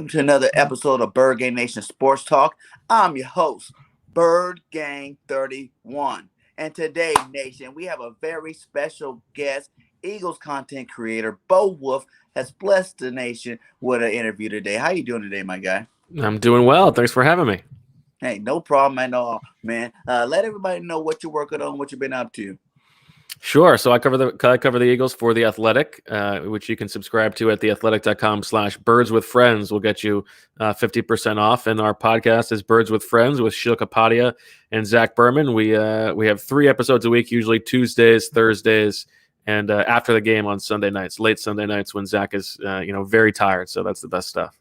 welcome to another episode of Birdgang Nation Sports Talk. I'm your host, Birdgang 31. And today, Nation, we have a very special guest, Eagles content creator, Wulf, has blessed the nation with an interview today. How you doing today, my guy? I'm doing well. Thanks for having me. Hey, no problem at all, man. Let everybody know what you're working on, what you've been up to. Sure. So I cover the Eagles for The Athletic, which you can subscribe to at theathletic.com/birdswithfriends. Will get you 50% off. And our podcast is Birds with Friends with Sheil Kapadia and Zach Berman. We have 3 episodes a week, usually Tuesdays, Thursdays, and after the game on Sunday nights, late Sunday nights when Zach is very tired. So that's the best stuff.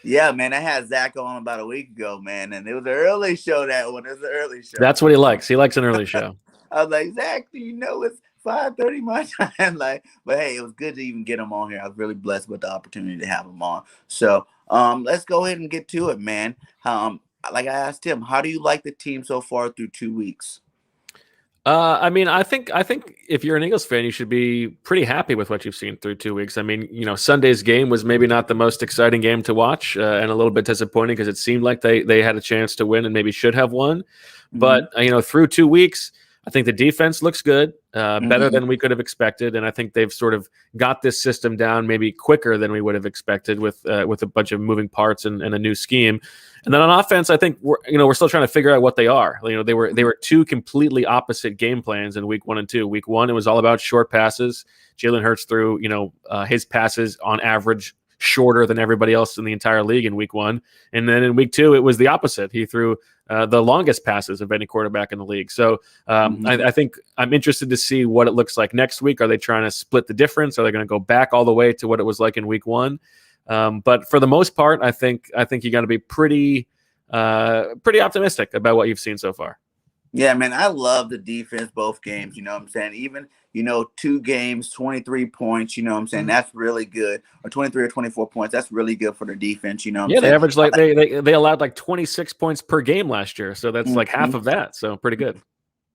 Yeah, man, I had Zach on about a week ago, man, and it was an early show. That one, it was an early show. That's what he likes. He likes an early show. I was like, Zach, do you know it's 5:30 my time? But hey, it was good to even get him on here. I was really blessed with the opportunity to have him on. So let's go ahead and get to it, man. Like I asked him, how do you like the team so far through 2 weeks? I think if you're an Eagles fan, you should be pretty happy with what you've seen through 2 weeks. I mean, Sunday's game was maybe not the most exciting game to watch, and a little bit disappointing because it seemed like they had a chance to win and maybe should have won. Mm-hmm. But through 2 weeks, I think the defense looks good, better than we could have expected, and I think they've sort of got this system down maybe quicker than we would have expected with a bunch of moving parts and a new scheme. And then on offense, I think we're still trying to figure out what they are. They were 2 completely opposite game plans in week 1 and 2. Week 1, it was all about short passes. Jalen Hurts threw his passes on average shorter than everybody else in the entire league in week 1, and then in week 2, it was the opposite. He threw the longest passes of any quarterback in the league. So I think I'm interested to see what it looks like next week. Are they trying to split the difference? Are they going to go back all the way to what it was like in week 1? But for the most part, I think you got to be pretty optimistic about what you've seen so far. Yeah, man, I love the defense both games. You know what I'm saying? Even 2 games, 23 points. You know what I'm saying? That's really good. Or 23 or 24 points. That's really good for the defense. You know what I'm saying? They averaged they allowed like 26 points per game last year. So that's like half of that. So pretty good.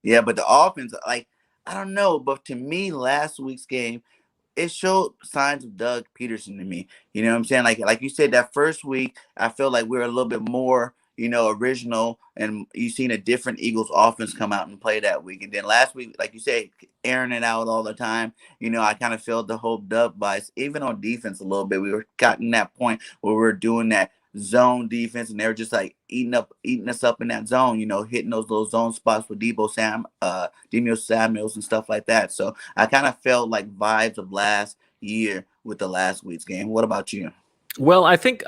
Yeah, but the offense, I don't know. But to me, last week's game, it showed signs of Doug Peterson to me. You know what I'm saying? Like you said, that first week, I felt like we were a little bit more, original, and you seen a different Eagles offense come out and play that week. And then last week, like you said, airing it out all the time, I kind of felt the whole Doug bias, even on defense a little bit. We were gotten that point where we were doing that zone defense, and they were just like eating us up in that zone, hitting those little zone spots with Debo Samuels and stuff like that. So I kind of felt like vibes of last year with the last week's game. What about you? Well, I think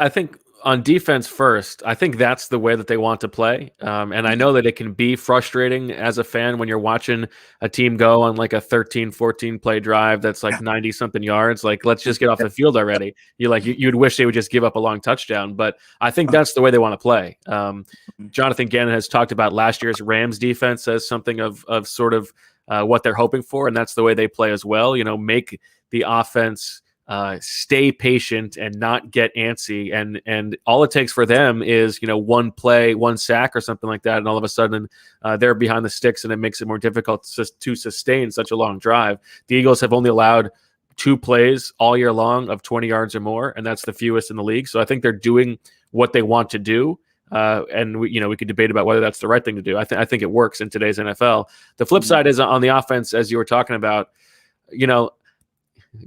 on defense first, I think that's the way that they want to play. And I know that it can be frustrating as a fan when you're watching a team go on like a 13, 14 play drive that's like 90 something yards. Like, let's just get off the field already. You'd wish they would just give up a long touchdown, but I think that's the way they want to play. Jonathan Gannon has talked about last year's Rams defense as something of sort of what they're hoping for. And that's the way they play as well. Make the offense stay patient and not get antsy, and all it takes for them is one play, one sack or something like that, and all of a sudden they're behind the sticks, and it makes it more difficult to sustain such a long drive. The Eagles have only allowed 2 plays all year long of 20 yards or more, and that's the fewest in the league. So I think they're doing what they want to do. And we could debate about whether that's the right thing to do. I think it works in today's NFL. The flip side is on the offense, as you were talking about,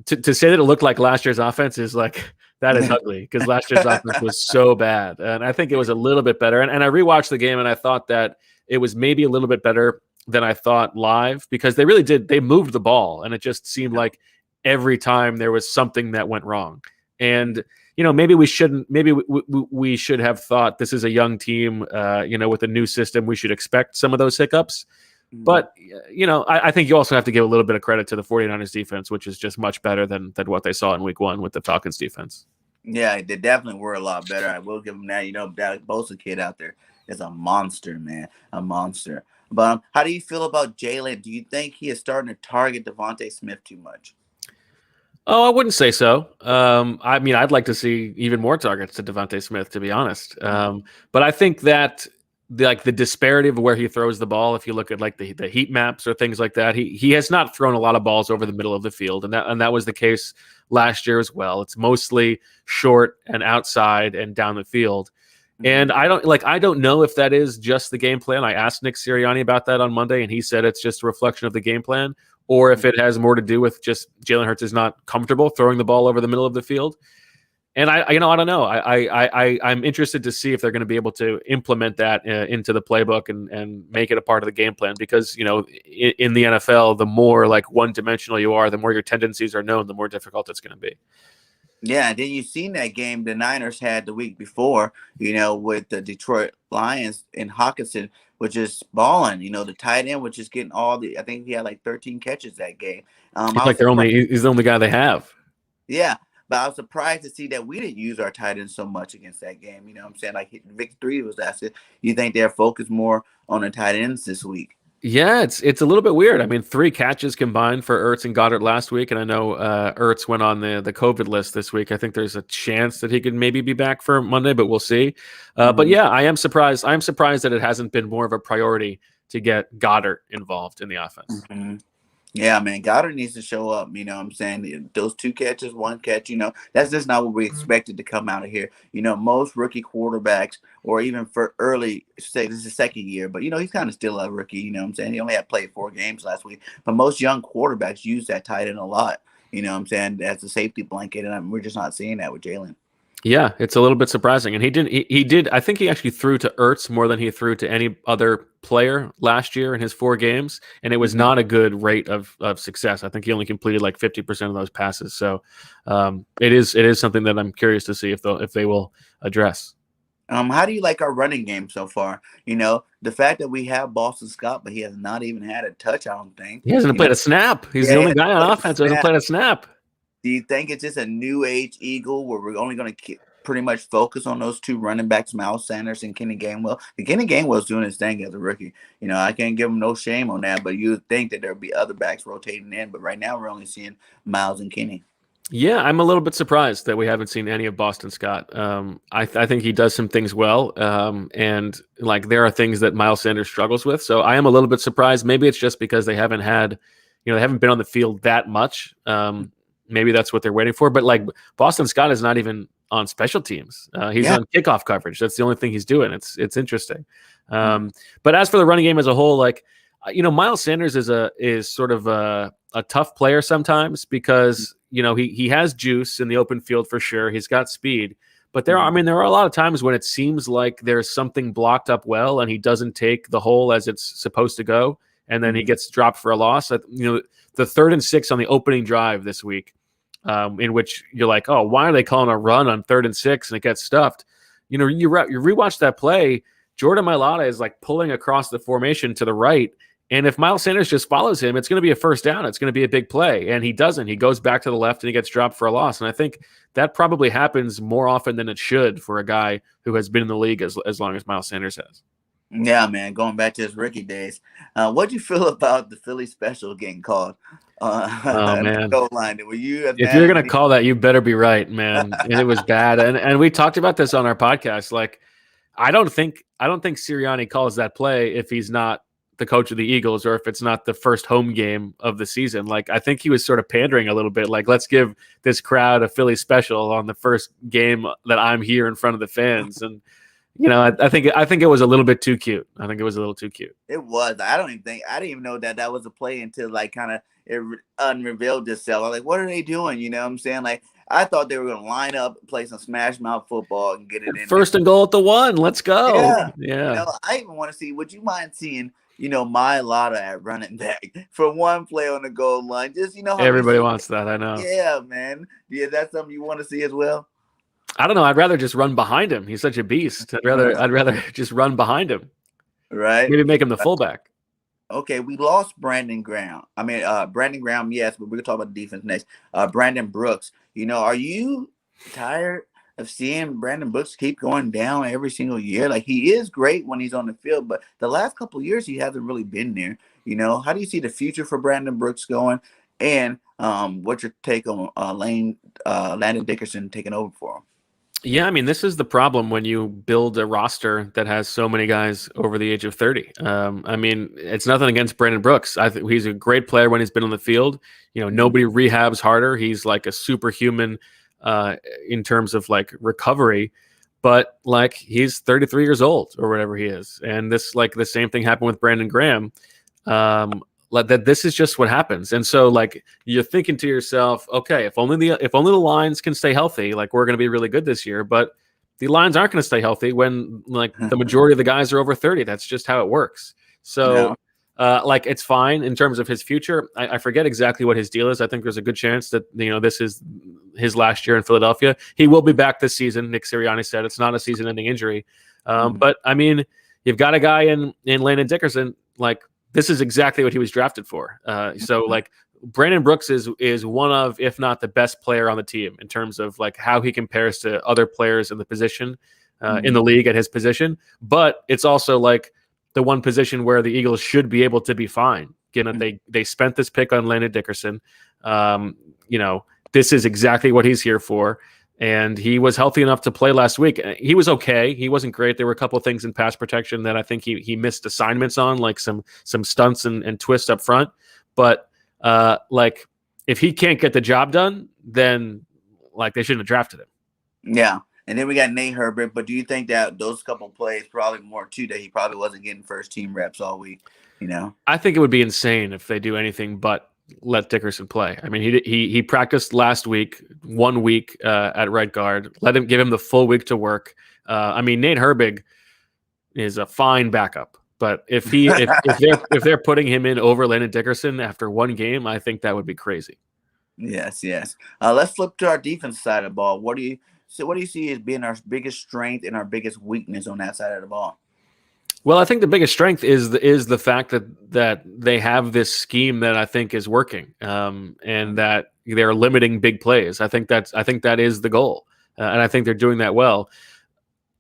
to say that it looked like last year's offense is like, that is ugly, because last year's offense was so bad. And I think it was a little bit better. And I rewatched the game, and I thought that it was maybe a little bit better than I thought live, because they really did. They moved the ball, and it just seemed like every time there was something that went wrong. And maybe we shouldn't. Maybe we should have thought, this is a young team. With a new system, we should expect some of those hiccups. But, I think you also have to give a little bit of credit to the 49ers defense, which is just much better than what they saw in week 1 with the Falcons defense. Yeah, they definitely were a lot better. I will give them that. That Bosa kid out there is a monster, man, a monster. But how do you feel about Jalen? Do you think he is starting to target Devontae Smith too much? Oh, I wouldn't say so. I'd like to see even more targets to Devontae Smith, to be honest. But I think that the disparity of where he throws the ball. If you look at like the heat maps or things like that, he has not thrown a lot of balls over the middle of the field, and that was the case last year as well. It's mostly short and outside and down the field. And Mhm. I don't know if that is just the game plan. I asked Nick Sirianni about that on Monday, and he said it's just a reflection of the game plan, or if it has more to do with just Jalen Hurts is not comfortable throwing the ball over the middle of the field. And I don't know. I'm interested to see if they're going to be able to implement that into the playbook and make it a part of the game plan. Because in the NFL, the more like one dimensional you are, the more your tendencies are known, the more difficult it's going to be. Yeah, and then you seen that game the Niners had the week before, with the Detroit Lions and Hawkinson, which is balling. The tight end, which is getting I think he had like 13 catches that game. He's I was like surprised. he's the only guy they have. Yeah, but I was surprised to see that we didn't use our tight end so much against that game. You know what I'm saying? Like Vic 3 was asking, you think they're focused more on the tight ends this week? Yeah, it's a little bit weird. I mean, 3 catches combined for Ertz and Goddard last week, and I know Ertz went on the COVID list this week. I think there's a chance that he could maybe be back for Monday, but we'll see. But Mm-hmm. yeah, I am surprised. I'm surprised that it hasn't been more of a priority to get Goddard involved in the offense. Mm-hmm. Yeah, man, Goddard needs to show up. You know what I'm saying? Those 2 catches, 1 catch, that's just not what we expected to come out of here. Most rookie quarterbacks, or even for say this is his second year, but, he's kind of still a rookie. You know what I'm saying? He only had played 4 games last week. But most young quarterbacks use that tight end a lot, you know what I'm saying, as a safety blanket. And we're just not seeing that with Jalen. Yeah, it's a little bit surprising. And he didn't. He did. I think he actually threw to Ertz more than he threw to any other player last year in his 4 games, and it was Mm-hmm. not a good rate of success. I think he only completed like 50% of those passes. So it is something that I'm curious to see if they will address. How do you like our running game so far? The fact that we have Boston Scott, but he has not even had a touch, I don't think. He hasn't played a snap. He's the Yeah, only guy on offense who hasn't played a snap. do you think it's just a new age Eagle where we're only going to pretty much focus on those 2 running backs, Miles Sanders and Kenny Gainwell? The Kenny Gainwell's doing his thing as a rookie. I can't give him no shame on that, but you would think that there'd be other backs rotating in. But right now we're only seeing Miles and Kenny. Yeah, I'm a little bit surprised that we haven't seen any of Boston Scott. I think he does some things well, and like there are things that Miles Sanders struggles with. So I am a little bit surprised. Maybe it's just because they haven't had, they haven't been on the field that much. Maybe that's what they're waiting for. But like Boston Scott is not even on special teams. He's on kickoff coverage. That's the only thing he's doing. It's interesting. But as for the running game as a whole, like Miles Sanders is sort of a tough player sometimes because he has juice in the open field for sure. He's got speed, but there are a lot of times when it seems like there's something blocked up well and he doesn't take the hole as it's supposed to go, and then he gets dropped for a loss. The 3rd and 6 on the opening drive this week, in which you're like, oh, why are they calling a run on 3rd and 6 and it gets stuffed? You rewatch that play. Jordan Mailata is like pulling across the formation to the right. And if Miles Sanders just follows him, it's going to be a first down. It's going to be a big play. And he doesn't. He goes back to the left and he gets dropped for a loss. And I think that probably happens more often than it should for a guy who has been in the league as long as Miles Sanders has. Yeah, man. Going back to his rookie days, what do you feel about the Philly special getting called? Oh man, goal line. Were you as if mad you're as gonna me? call that, you better be right, man. And it was bad. And we talked about this on our podcast. Like, I don't think Sirianni calls that play if he's not the coach of the Eagles or if it's not the first home game of the season. Like, I think he was sort of pandering a little bit. Like, let's give this crowd a Philly special on the first game that I'm here in front of the fans. And I think it was a little bit too cute. I think it was a little too cute. It was. I didn't even know that was a play until like kind of it unrevealed itself. I was like, what are they doing? You know what I'm saying? Like, I thought they were going to line up, play some smash mouth football, and get it in First there. and goal at the 1. Let's go. Yeah. I even want to see. Would you mind seeing? My Lotta at running back for one play on the goal line. Just how everybody wants that. I know. Yeah, man. Yeah, that's something you want to see as well. I don't know. I'd rather just run behind him. He's such a beast. I'd rather just run behind him. Right. Maybe make him the fullback. Okay, we lost Brandon Graham. Brandon Graham, yes, but we're gonna talk about the defense next. Brandon Brooks. Are you tired of seeing Brandon Brooks keep going down every single year? Like, he is great when he's on the field, but the last couple of years he hasn't really been there. How do you see the future for Brandon Brooks going? And what's your take on Landon Dickerson taking over for him? Yeah, I mean, this is the problem when you build a roster that has so many guys over the age of 30. I mean, it's nothing against Brandon Brooks. I think he's a great player when he's been on the field. Mhm. Nobody rehabs harder. He's like a superhuman uh, in terms of like recovery, but like he's 33 years old or whatever he is. And this, like, the same thing happened with Brandon Graham. Like that, this is just what happens. And so, like, you're thinking to yourself, okay, if only the lines can stay healthy, like, we're going to be really good this year. But the lines aren't going to stay healthy when, like, the majority of the guys are over 30. That's just how it works. Yeah. So, like, it's fine in terms of his future. I forget exactly what his deal is. I think there's a good chance that this is his last year in Philadelphia. He will be back this season. Nick Sirianni said it's not a season-ending injury. Mhm. But I mean, you've got a guy in Landon Dickerson, like, this is exactly what he was drafted for. So like, Brandon Brooks is one of, if not the best player on the team in terms of like how he compares to other players in the position, in Mhm. the league at his position. But it's also like the one position where the Eagles should be able to be fine, given that they spent this pick on Landon Dickerson. Um, you know, this is exactly what he's here for. And he was healthy enough to play last week. He was okay. He wasn't great. There were a couple of things in pass protection that I think he missed assignments on, like some stunts and twists up front. But like, if he can't get the job done, then like they shouldn't have drafted him. Yeah. And then we got Nate Herbert. But do you think that those couple plays, probably more too, that he probably wasn't getting first team reps all week? You know? I think it would be insane if they do anything but let Dickerson play. I mean, he practiced last week, 1 week at right guard. Give him the full week to work. I mean, Nate Herbig is a fine backup, but if they're putting him in over Landon Dickerson after one game, I think that would be crazy. Yes, yes. Let's flip to our defense side of the ball. What do you see as being our biggest strength and our biggest weakness on that side of the ball? Well, I think the biggest strength is the fact that they have this scheme that I think is working, and that they're limiting big plays. I think that is the goal, and I think they're doing that well.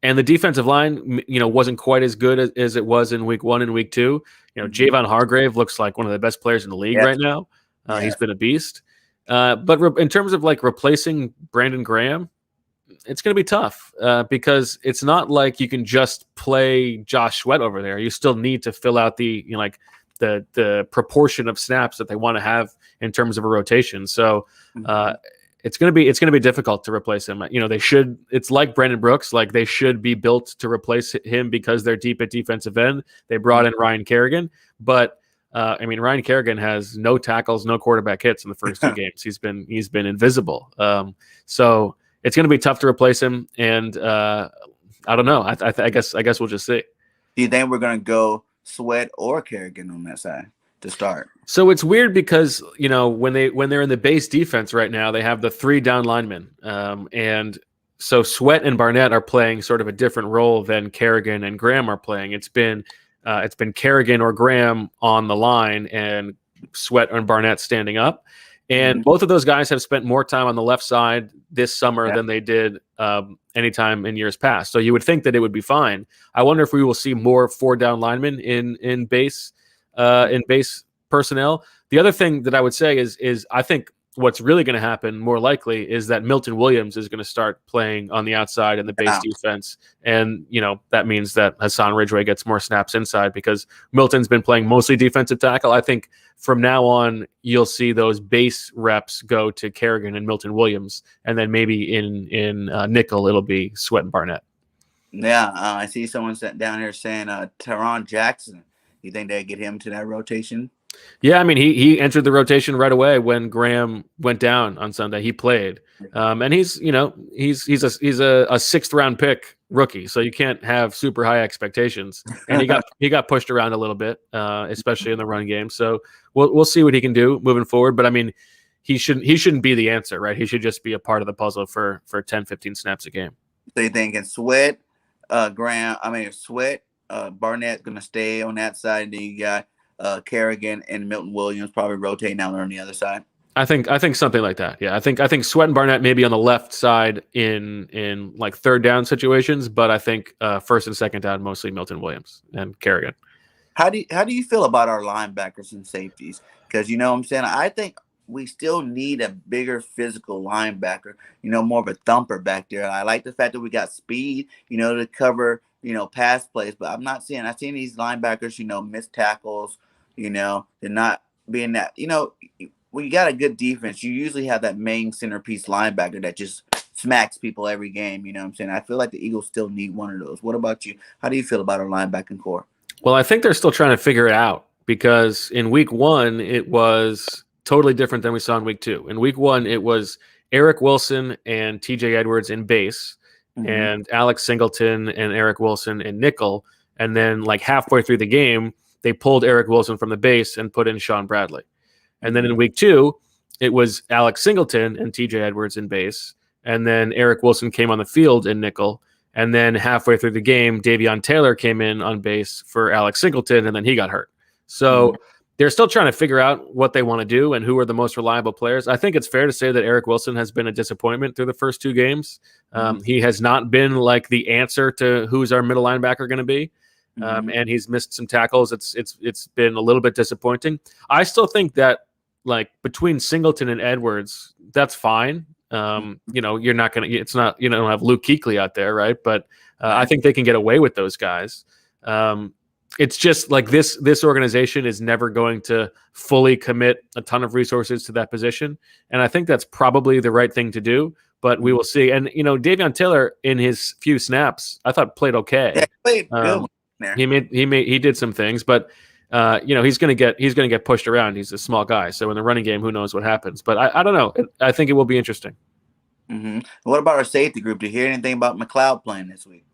And the defensive line, wasn't quite as good as it was in week 1 and week 2. Mhm. Javon Hargrave looks like one of the best players in the league Yes, right now. He's yes. been a beast. But in terms of like replacing Brandon Graham, it's going to be tough because it's not like you can just play Josh Sweat over there. You still need to fill out like the proportion of snaps that they want to have in terms of a rotation. So Mhm. it's gonna be difficult to replace him. They should. It's like Brandon Brooks. Like, they should be built to replace him because they're deep at defensive end. They brought in Ryan Kerrigan, but I mean, Ryan Kerrigan has no tackles, no quarterback hits in the first 2 games. He's been invisible. So it's going to be tough to replace him, and I don't know. I guess we'll just see. Do you think we're gonna go Sweat or Kerrigan on that side to start? So it's weird because when they're in the base defense right now, they have the 3 down linemen, and so Sweat and Barnett are playing sort of a different role than Kerrigan and Graham are playing. It's been Kerrigan or Graham on the line, and Sweat and Barnett standing up. And Mhm. both of those guys have spent more time on the left side this summer Yeah. than they did anytime in years past. So you would think that it would be fine. I wonder if we will see more 4 down linemen in base personnel. The other thing that I would say is I think what's really going to happen more likely is that Milton Williams is going to start playing on the outside in the base Yeah. defense. And, that means that Hassan Ridgeway gets more snaps inside because Milton's been playing mostly defensive tackle. I think from now on, you'll see those base reps go to Kerrigan and Milton Williams. And then maybe in nickel, it'll be Sweat and Barnett. Yeah, I see someone sat down here saying Teron Jackson. You think they get him to that rotation? Yeah, I mean, he entered the rotation right away when Graham went down on Sunday. He played, and he's a 6th round pick rookie, so you can't have super high expectations. And he got pushed around a little bit, especially in the run game. So we'll see what he can do moving forward. But I mean, he shouldn't be the answer, right? He should just be a part of the puzzle for 10, 15 snaps a game. So you thinking Sweat, Barnett's gonna stay on that side, and then you got Kerrigan and Milton Williams probably rotating out on the other side. I think something like that. Yeah, I think Sweat and Barnett maybe on the left side in like 3rd down situations, but I think 1st and 2nd down mostly Milton Williams and Kerrigan. How do you feel about our linebackers and safeties? Because you know what I'm saying, I think we still need a bigger physical linebacker, more of a thumper back there. I like the fact that we got speed, to cover, pass plays, but I've seen these linebackers, miss tackles, they're not being that, when you got a good defense, you usually have that main centerpiece linebacker that just smacks people every game. You know what I'm saying? I feel like the Eagles still need one of those. What about you? How do you feel about our linebacking core? Well, I think they're still trying to figure it out because in week one, it was totally different than we saw in week two. In week one, it was Eric Wilson and TJ Edwards in base and Alex Singleton and Eric Wilson in nickel. And then, like halfway through the game, they pulled Eric Wilson from the base and put in Sean Bradley. And then in week two, it was Alex Singleton and TJ Edwards in base. And then Eric Wilson came on the field in nickel. And then halfway through the game, Davion Taylor came in on base for Alex Singleton, and then he got hurt. So they're still trying to figure out what they want to do and who are the most reliable players. I think it's fair to say that Eric Wilson has been a disappointment through the first two games. He has not been like the answer to who's our middle linebacker going to be. And he's missed some tackles. It's been a little bit disappointing. I still think that like between Singleton and Edwards, that's fine. You're not going to, it's not, don't have Luke Kuechly out there. Right. But I think they can get away with those guys. It's just like this organization is never going to fully commit a ton of resources to that position. And I think that's probably the right thing to do, but we will see. And, Davion Taylor in his few snaps, I thought played okay. Yeah, played good. He did some things, but he's going to get pushed around. He's a small guy. So in the running game, who knows what happens, but I don't know. I think it will be interesting. What about our safety group? Did you hear anything about McLeod playing this week?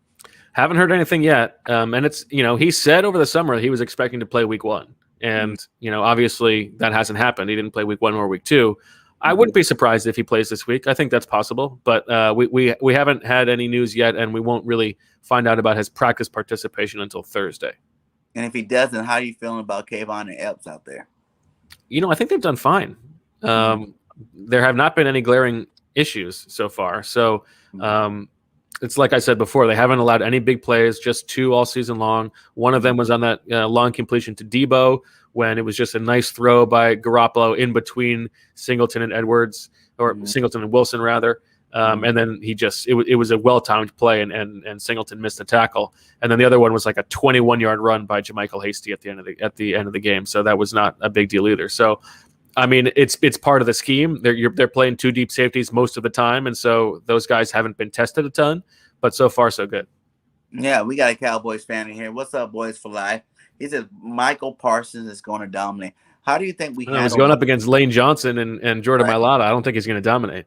Haven't heard anything yet. And it's, he said over the summer he was expecting to play week one. And, obviously that hasn't happened. He didn't play week one or week two. I wouldn't be surprised if he plays this week. I think that's possible, but we haven't had any news yet, and we won't really find out about his practice participation until Thursday. And if he doesn't, how are you feeling about Kayvon and Epps out there? I think they've done fine. There have not been any glaring issues so far. So it's like I said before, they haven't allowed any big plays, just two all season long. One of them was on that long completion to Debo when it was just a nice throw by Garoppolo in between Singleton and Edwards, or Singleton and Wilson rather. And then it was a well-timed play and Singleton missed the tackle. And then the other one was like a 21-yard run by Jermichael Hasty at the end of the game. So that was not a big deal either. So, I mean, it's part of the scheme. They're playing two deep safeties most of the time. And so those guys haven't been tested a ton, but so far so good. Yeah, we got a Cowboys fan in here. What's up, boys for life? He says Michael Parsons is going to dominate. How do you think he's going up against Lane Johnson and Jordan Mailata? I don't think he's going to dominate.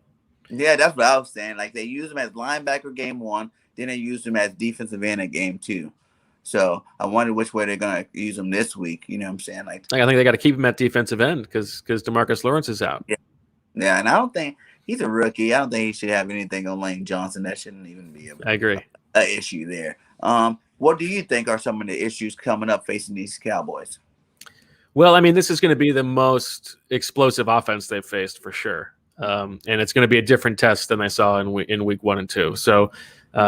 Yeah, that's what I was saying. Like, they used him as linebacker game one, then they used him as defensive end at game two. So I wonder which way they're going to use him this week. You know what I'm saying? Like, I think they got to keep him at defensive end because DeMarcus Lawrence is out. Yeah, and I don't think he's a rookie. I don't think he should have anything on Lane Johnson. That shouldn't even be an issue there. What do you think are some of the issues coming up facing these Cowboys? Well, I mean, this is going to be the most explosive offense they've faced for sure. And it's going to be a different test than I saw in week 1 and 2. So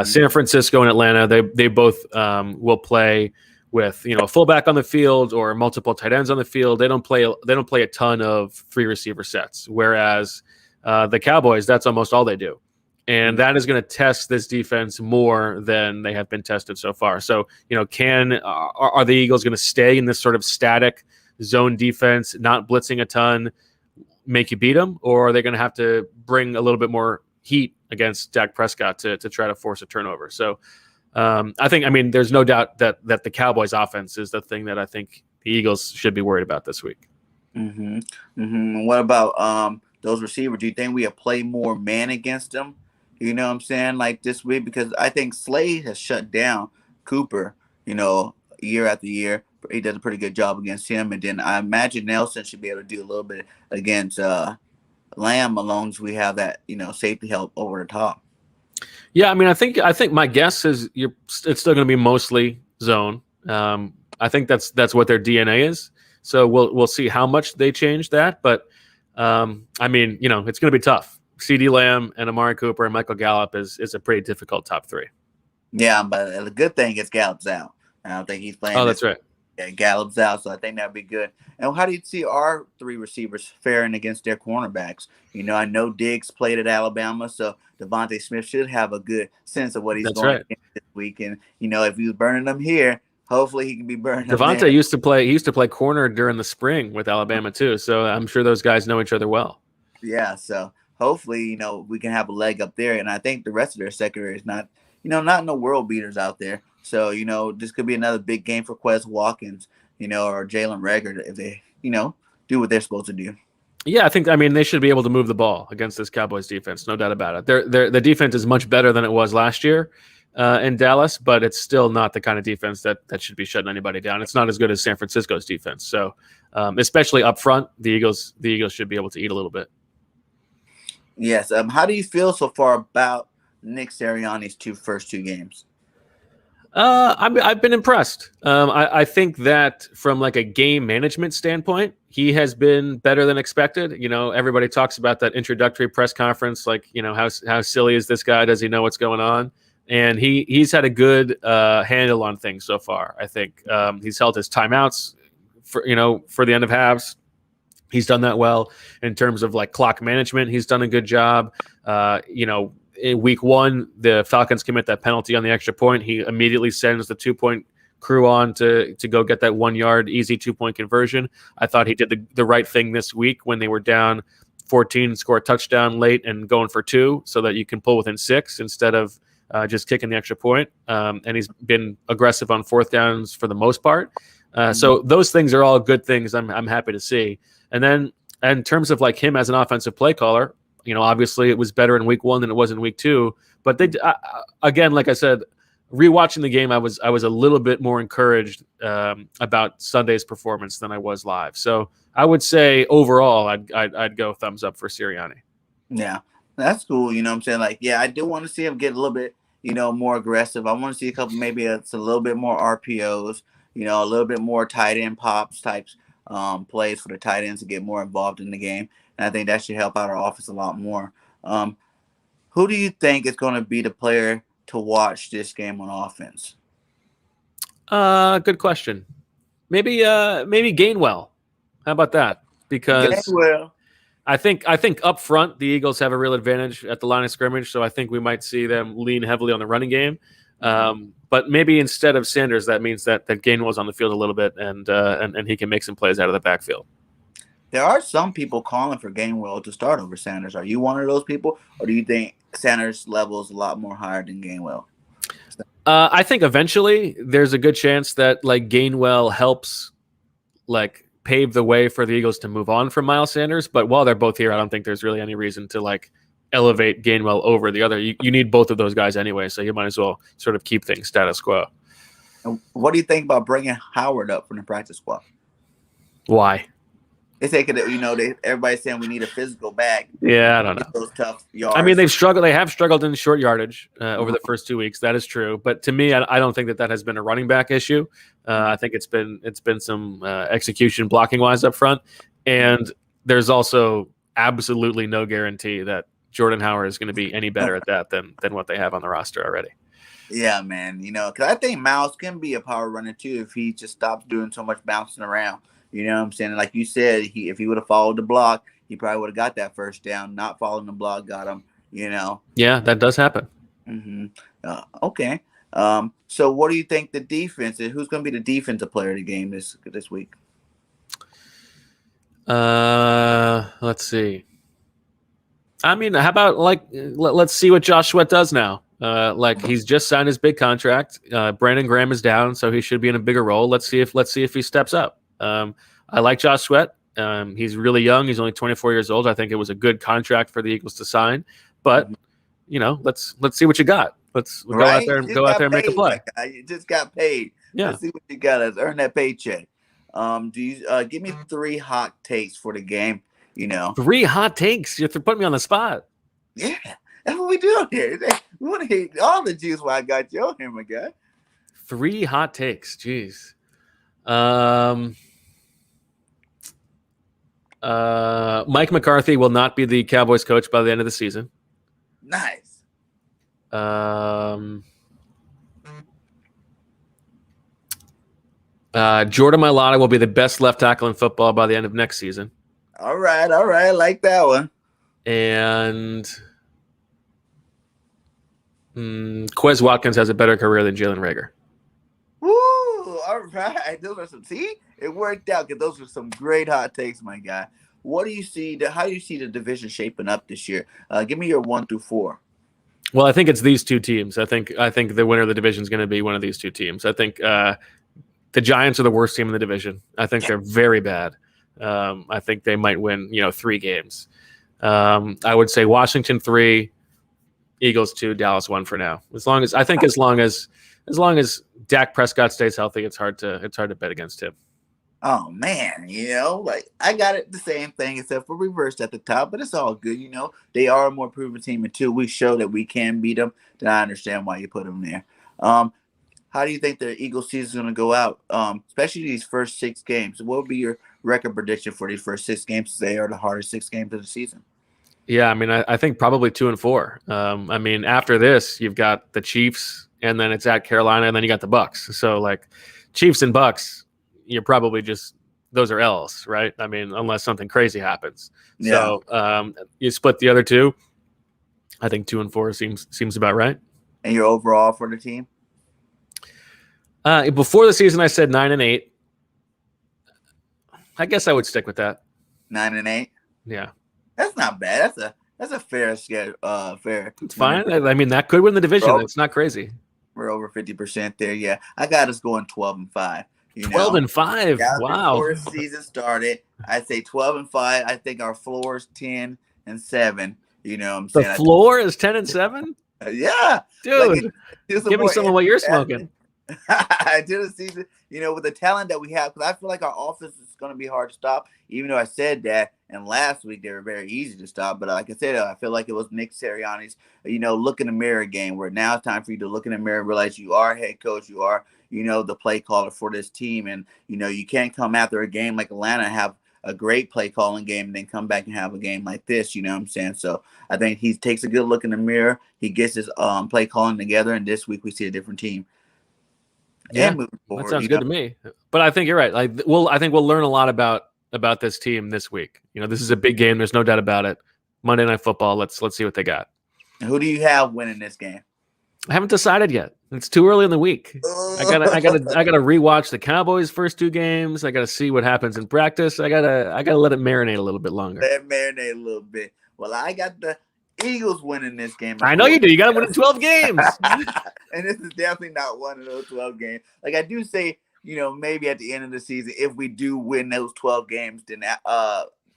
San Francisco and Atlanta, they both will play with a fullback on the field or multiple tight ends on the field. They don't play a ton of 3 receiver sets. Whereas the Cowboys, that's almost all they do. And that is going to test this defense more than they have been tested so far. So, are the Eagles going to stay in this sort of static zone defense, not blitzing a ton, make you beat them? Or are they going to have to bring a little bit more heat against Dak Prescott to try to force a turnover? So there's no doubt that the Cowboys offense is the thing that I think the Eagles should be worried about this week. What about those receivers? Do you think we have played more man against them? You know what I'm saying? Like this week, because I think Slade has shut down Cooper, year after year. He does a pretty good job against him. And then I imagine Nelson should be able to do a little bit against Lamb, as long as we have that, safety help over the top. Yeah, I mean, I think my guess is it's still going to be mostly zone. I think that's what their DNA is. So we'll see how much they change that. But it's going to be tough. CeeDee Lamb and Amari Cooper and Michael Gallup is a pretty difficult top 3. Yeah, but the good thing is Gallup's out. I don't think he's playing. Oh, that's right. Yeah, Gallup's out, so I think that'd be good. And how do you see our three receivers faring against their cornerbacks? I know Diggs played at Alabama, so Devontae Smith should have a good sense of what he's That's going right. against this week. And if he was burning them here, hopefully he can be burning them there. Devontae used to play. He used to play corner during the spring with Alabama too. So I'm sure those guys know each other well. Yeah, so hopefully, we can have a leg up there. And I think the rest of their secondary is not, not no world beaters out there. So, this could be another big game for Quez Watkins, or Jalen Rager if they, do what they're supposed to do. Yeah, I mean they should be able to move the ball against this Cowboys defense, no doubt about it. The defense is much better than it was last year in Dallas, but it's still not the kind of defense that should be shutting anybody down. It's not as good as San Francisco's defense. So, especially up front, the Eagles should be able to eat a little bit. Yes. How do you feel so far about Nick Sirianni's first two games? I've been impressed. I think that from like a game management standpoint, he has been better than expected. Everybody talks about that introductory press conference, like how silly is this guy? Does he know what's going on? And he's had a good handle on things so far. I think he's held his timeouts for the end of halves. He's done that well in terms of like clock management. He's done a good job. In week one, the Falcons commit that penalty on the extra point. He immediately sends the 2-point crew on to go get that 1 yard easy 2-point conversion. I thought he did the right thing this week when they were down 14, score a touchdown late and going for 2 so that you can pull within 6 instead of just kicking the extra point. And he's been aggressive on fourth downs for the most part. So those things are all good things I'm happy to see. And then in terms of like him as an offensive play caller, obviously it was better in week 1 than it was in week 2. But they again, like I said, rewatching the game, I was a little bit more encouraged about Sunday's performance than I was live. So I would say overall, I'd go thumbs up for Sirianni. Yeah, that's cool. You know what I'm saying? Like, yeah, I do want to see him get a little bit, more aggressive. I want to see a couple, maybe it's a little bit more RPOs, a little bit more tight end pops types plays for the tight ends to get more involved in the game. And I think that should help out our offense a lot more. Who do you think is going to be the player to watch this game on offense? Good question. Maybe Gainwell. How about that? Because Gainwell. I think up front the Eagles have a real advantage at the line of scrimmage, so I think we might see them lean heavily on the running game. But maybe instead of Sanders, that means that Gainwell's on the field a little bit and he can make some plays out of the backfield. There are some people calling for Gainwell to start over Sanders. Are you one of those people, or do you think Sanders' level is a lot more higher than Gainwell? I think eventually there's a good chance that like Gainwell helps like pave the way for the Eagles to move on from Miles Sanders. But while they're both here, I don't think there's really any reason to like elevate Gainwell over the other. You need both of those guys anyway, so you might as well sort of keep things status quo. And what do you think about bringing Howard up from the practice squad? Why? They say everybody's saying we need a physical back. Yeah, I don't know. Those tough yards. I mean, they have struggled in short yardage over the first 2 weeks. That is true, but to me, I don't think that has been a running back issue. I think it's been some execution blocking wise up front, and there's also absolutely no guarantee that Jordan Howard is going to be any better at that than what they have on the roster already. Yeah, man. Because I think Miles can be a power runner too if he just stops doing so much bouncing around. You know what I'm saying? Like you said, if he would have followed the block, he probably would have got that first down. Not following the block got him, Yeah, that does happen. Okay. So what do you think the defense is? Who's going to be the defensive player of the game this week? Let's see. I mean, how about let's see what Josh Sweat does now. He's just signed his big contract. Brandon Graham is down, so he should be in a bigger role. Let's see if he steps up. I like Josh Sweat. He's really young. He's only 24 years old. I think it was a good contract for the Eagles to sign. But let's see what you got. Let's go out there and make a play. You just got paid. Yeah. Let's see what you got. Let's earn that paycheck. Do you give me 3 hot takes for the game? 3 hot takes. You're putting me on the spot. Yeah, that's what we do here. We want to hit all the juice while I got you on here, my guy. 3 hot takes. Jeez. Mike McCarthy will not be the Cowboys coach by the end of the season. Nice. Jordan Mailata will be the best left tackle in football by the end of next season. All right, I like that one. And Quez Watkins has a better career than Jalen Reagor. Woo! All right, those are some. See, it worked out because those were some great hot takes, my guy. What do you see? How do you see the division shaping up this year? Give me your 1 through 4. Well, I think it's these two teams. I think the winner of the division is going to be one of these two teams. I think the Giants are the worst team in the division. I think they're very bad. I think they might win, 3 games. I would say Washington 3, Eagles 2, Dallas 1 for now. As long as Dak Prescott stays healthy, it's hard to bet against him. Oh man, like I got it the same thing except for reversed at the top, but it's all good. They are a more proven team until we show that we can beat them. Then I understand why you put them there. How do you think the Eagles season is going to go out? Especially these first 6 games. What would be your record prediction for these first 6 games? They are the hardest 6 games of the season. Yeah, I mean, I think probably 2-4. I mean, after this, you've got the Chiefs, and then it's at Carolina, and then you got the Bucks. So, like, Chiefs and Bucks, you're probably just those are L's, right? I mean, unless something crazy happens. Yeah. So you split the other 2. I think 2-4 seems about right. And your overall for the team? Before the season, I said 9-8. I guess I would stick with that. 9-8. Yeah. That's not bad. That's a fair schedule. Fair. It's fine. I mean, that could win the division. It's not crazy. We're over 50% there. Yeah, I got us going 12-5. 12-5. Wow. Before the season started, I'd say 12-5. I think our floor is 10-7. You know what I'm saying? The floor is 10-7. Yeah, dude. Give me some of what you're smoking. I did a season, with the talent that we have, because I feel like our offense is going to be hard to stop. Even though I said that, and last week they were very easy to stop. But like I said, I feel like it was Nick Sirianni's, look in the mirror game, where now it's time for you to look in the mirror and realize you are head coach, you are, the play caller for this team, and you can't come after a game like Atlanta and have a great play calling game and then come back and have a game like this. You know what I'm saying? So I think he takes a good look in the mirror. He gets his play calling together, and this week we see a different team. Yeah, that sounds good to me. But I think you're right. I think we'll learn a lot about this team this week. This is a big game. There's no doubt about it. Monday Night Football. Let's see what they got. Who do you have winning this game? I haven't decided yet. It's too early in the week. I gotta rewatch the Cowboys' first 2 games. I gotta see what happens in practice. I gotta let it marinate a little bit longer. Let it marinate a little bit. Well, I got the Eagles winning this game. I know you do. You got to win in 12 games. And this is definitely not one of those 12 games. Like I do say, maybe at the end of the season, if we do win those 12 games, then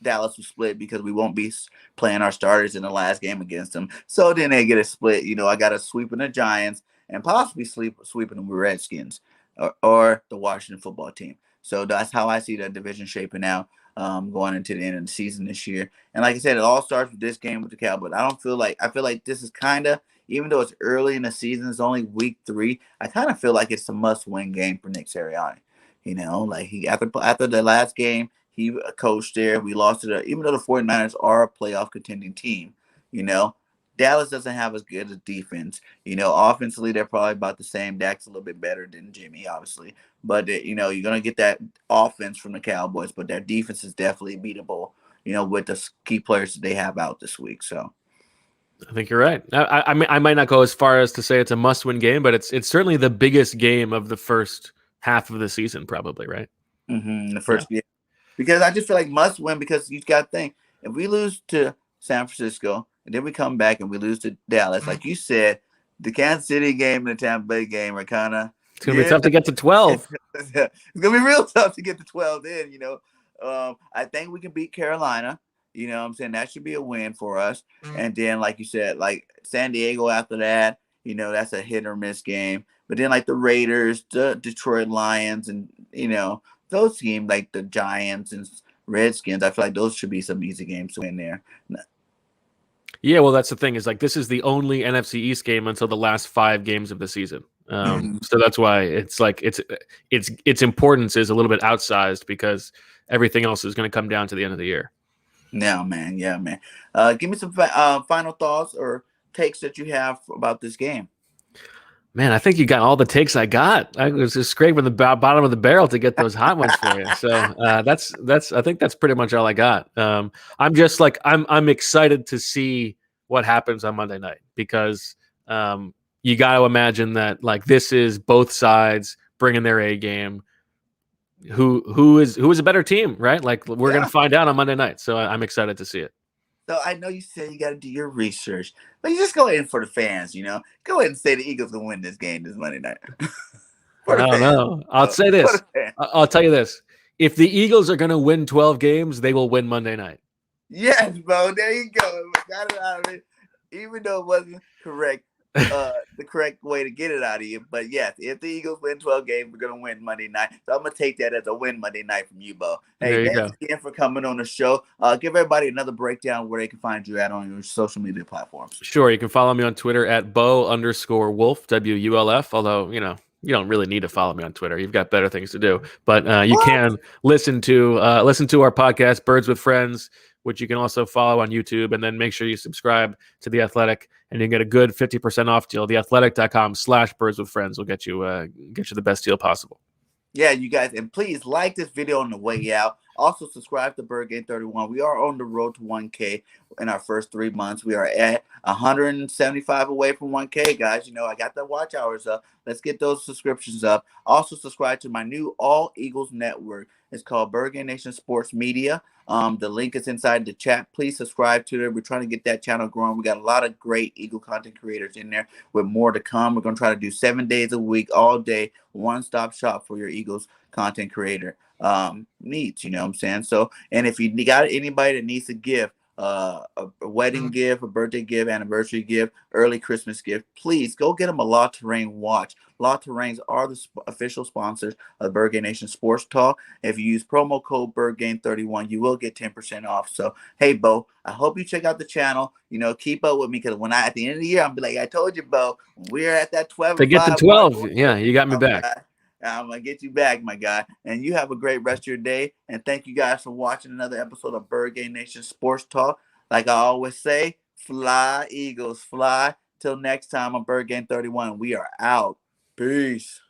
Dallas will split because we won't be playing our starters in the last game against them. So then they get a split. I got a sweeping the Giants and possibly sweeping the Redskins or the Washington football team. So that's how I see the division shaping out. Going into the end of the season this year. And like I said, it all starts with this game with the Cowboys. I feel like this is kind of, even though it's early in the season, it's only week 3, I kind of feel like it's a must-win game for Nick Sirianni. Like he after the last game, he coached there. We lost to even though the 49ers are a playoff contending team, Dallas doesn't have as good a defense. Offensively, they're probably about the same. Dak's a little bit better than Jimmy, obviously. But, you're going to get that offense from the Cowboys. But their defense is definitely beatable, with the key players that they have out this week. So I think you're right. I might not go as far as to say it's a must-win game, but it's certainly the biggest game of the first half of the season, probably, right? Mm-hmm, the first game. Because I just feel like must-win because you got to think, if we lose to San Francisco, and then we come back and we lose to Dallas. Like you said, the Kansas City game and the Tampa Bay game are kind of... It's going to be tough to get to 12. It's going to be real tough to get to 12 then, I think we can beat Carolina. You know what I'm saying? That should be a win for us. And then, like you said, like San Diego after that, that's a hit or miss game. But then, like the Raiders, the Detroit Lions, and, those teams, like the Giants and Redskins, I feel like those should be some easy games to win there. Yeah, well, that's the thing is like this is the only NFC East game until the last 5 games of the season. So that's why it's like its importance is a little bit outsized because everything else is going to come down to the end of the year. Yeah, man. Give me some final thoughts or takes that you have about this game. Man, I think you got all the takes I got. I was just scraping the bottom of the barrel to get those hot ones for you. So that's I think that's pretty much all I got. I'm just like I'm excited to see what happens on Monday night because you got to imagine that like this is both sides bringing their A game. Who is a better team, right? Like we're gonna Yeah. find out on Monday night. So I'm excited to see it. So I know you said you got to do your research, but you just go in for the fans. Go ahead and say the Eagles gonna win this game this Monday night for the I don't fans. know. I'll say For this. the fans. I'll tell you this. If the Eagles are going to win 12 games, they will win Monday night. Yes, bro. There you go. Got it out of it, even though it wasn't correct. The correct way to get it out of you. But yes, if the Eagles win 12 games, we're gonna win Monday night. So I'm gonna take that as a win Monday night from you, Bo. Hey, There you thanks go. again for coming on the show. Give everybody another breakdown where they can find you at on your social media platforms. Sure, you can follow me on Twitter at Bo_Wulf, WULF. Although, you don't really need to follow me on Twitter. You've got better things to do. But you What? can listen to our podcast, Birds with Friends, which you can also follow on YouTube. And then make sure you subscribe to The Athletic, and you can get a good 50% off deal. TheAthletic.com/Birds with Friends will get you the best deal possible. Yeah, you guys, and please like this video on the way out. Also, subscribe to Birdgang 31. We are on the road to 1K in our first 3 months. We are at 175 away from 1K, guys. I got the watch hours up. Let's get those subscriptions up. Also, subscribe to my new All Eagles network. It's called Birdgang Nation Sports Media. The link is inside the chat. Please subscribe to it. We're trying to get that channel growing. We got a lot of great Eagle content creators in there with more to come. We're going to try to do 7 days a week, all day, one-stop shop for your Eagles content creator needs. You know what I'm saying? So, and if you got anybody that needs a gift, a wedding gift, a birthday gift, anniversary gift, early Christmas gift, please go get them a La Terrain watch. La Terrains are the official sponsors of Birdgang Nation Sports Talk. If you use promo code BirdGame31, you will get 10% off. So, hey, Bo, I hope you check out the channel. Keep up with me because at the end of the year, I'll be like, I told you, Bo, we're at that 12 To and get to 5 mark. 12, yeah, you got me back. I'm going to get you back, my guy. And you have a great rest of your day. And thank you guys for watching another episode of Birdgang Nation Sports Talk. Like I always say, fly, Eagles, fly. Till next time on Birdgang 31. We are out. Peace.